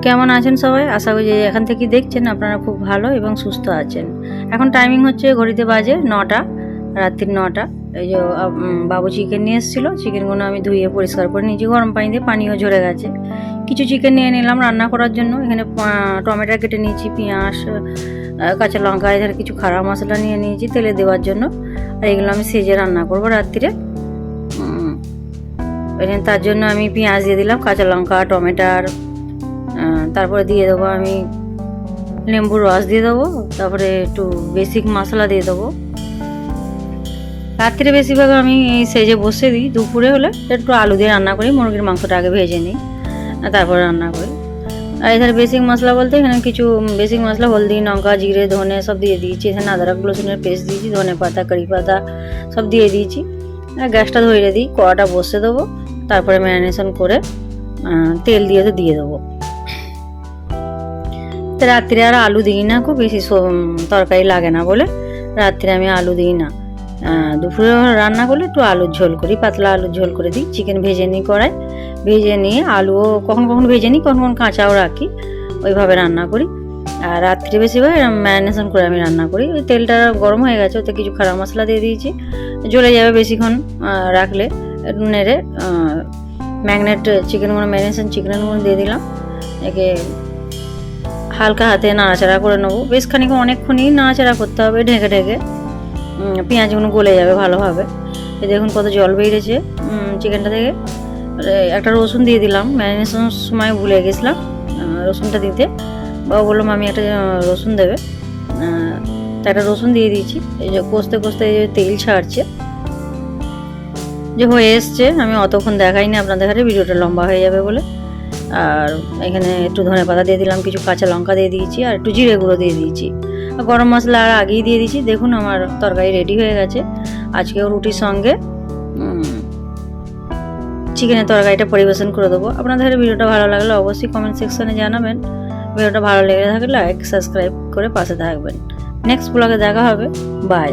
কেমন আছেন সবাই? আশা করি যে এখান থেকে দেখছেন আপনারা খুব ভালো এবং সুস্থ আছেন। এখন টাইমিং হচ্ছে ঘড়িতে বাজে 9টা, রাত্রির 9টা। এই যে বাবু চিকেন নিয়ে এসেছিলো, চিকেনগুলো আমি ধুয়ে পরিষ্কার করে নিয়েছি গরম পানি দিয়ে, পানিও ঝরে গেছে। কিছু চিকেন নিয়ে নিলাম রান্না করার জন্য। এখানে টমেটো কেটে নিয়েছি, পেঁয়াজ, কাঁচা লঙ্কা, এধারে কিছু খাড়া মশলা নিয়ে নিয়েছি তেলে দেওয়ার জন্য। আর এগুলো আমি সেজে রান্না করবো রাত্রিরে। এখানে তার জন্য আমি পেঁয়াজ দিয়ে দিলাম, কাঁচা লঙ্কা, টমেটার, তারপরে দিয়ে দেবো আমি লেম্বুর রস দিয়ে দেবো, তারপরে একটু বেসিক মশলা দিয়ে দেবো। রাত্রে বেশিরভাগ আমি সেজে বসে দিই, দুপুরে হলে একটু আলু দিয়ে রান্না করি, মুরগির মাংসটা আগে ভেজে নিই তারপরে রান্না করি। আর এখানে বেসিক মশলা বলতে এখানে কিছু বেসিক মশলা হলদি, লঙ্কা, জিরে, ধনে সব দিয়ে দিয়েছি। এখানে আদরক রসুনের পেস্ট দিয়েছি, ধনে পাতা, কারি পাতা সব দিয়ে দিয়েছি। গ্যাসটা ধরে দিই, কড়াটা বসে দেবো, তারপরে ম্যারিনেশন করে তেল দিয়ে দেবো। তো রাত্রে আর আলু দিই না, খুব বেশি তরকারি লাগে না বলে রাত্রে আমি আলু দিই না। দুপুরে রান্না করলে একটু আলুর ঝোল করি, পাতলা আলুর ঝোল করে দিই। চিকেন ভেজে নিই কড়াই, ভেজে নিয়ে আলুও কখন ভেজে নিই, কখন কাঁচাও রাখি, ওইভাবে রান্না করি। আর রাত্রে বেশিরভাগ ম্যারিনেশন করে আমি রান্না করি। ওই তেলটা গরম হয়ে গেছে, ওতে কিছু খাড়া মশলা দিয়ে দিয়েছি, জ্বলে যাবে বেশিক্ষণ রাখলে। নেড়ে চিকেনগুলো ম্যারিনেশন চিকেনগুলো দিয়ে দিলাম। একে হালকা হাতে নাড়াচাড়া করে নেবো, বেশ খানিক অনেকক্ষণই নাড়াচাড়া করতে হবে ঢেকে ঢেকে, পেঁয়াজগুলো গলে যাবে ভালোভাবে। এই দেখুন কত জল বেরিয়েছে চিকেনটা থেকে। একটা রসুন দিয়ে দিলাম, ম্যারিনেশনের সময় ভুলে গেছিলাম রসুনটা দিতে। বাবা বললাম আমি একটা রসুন দেবে, তা একটা রসুন দিয়ে দিয়েছি। এই যে কষতে কষতে এই যে তেল ছাড়ছে, যে হয়ে এসছে। আমি অতক্ষণ দেখাইনি আপনাদের ঘরে, ভিডিওটা লম্বা হয়ে যাবে বলে। আর এখানে একটু ধনে পাতা দিয়ে দিলাম, কিছু কাঁচা লঙ্কা দিয়ে দিয়েছি, আর একটু জিরে গুঁড়ো দিয়ে দিয়েছি, আর গরম মশলা আর আগেই দিয়ে দিয়েছি। দেখুন আমার তরকারি রেডি হয়ে গেছে। আজকেও রুটির সঙ্গে চিকেনের তরকারিটা পরিবেশন করে দেবো। আপনাদের ভিডিওটা ভালো লাগলে অবশ্যই কমেন্ট সেকশনে জানাবেন। ভিডিওটা ভালো লেগে থাকলে লাইক, সাবস্ক্রাইব করে পাশে থাকবেন। নেক্সট ব্লগে দেখা হবে। বাই।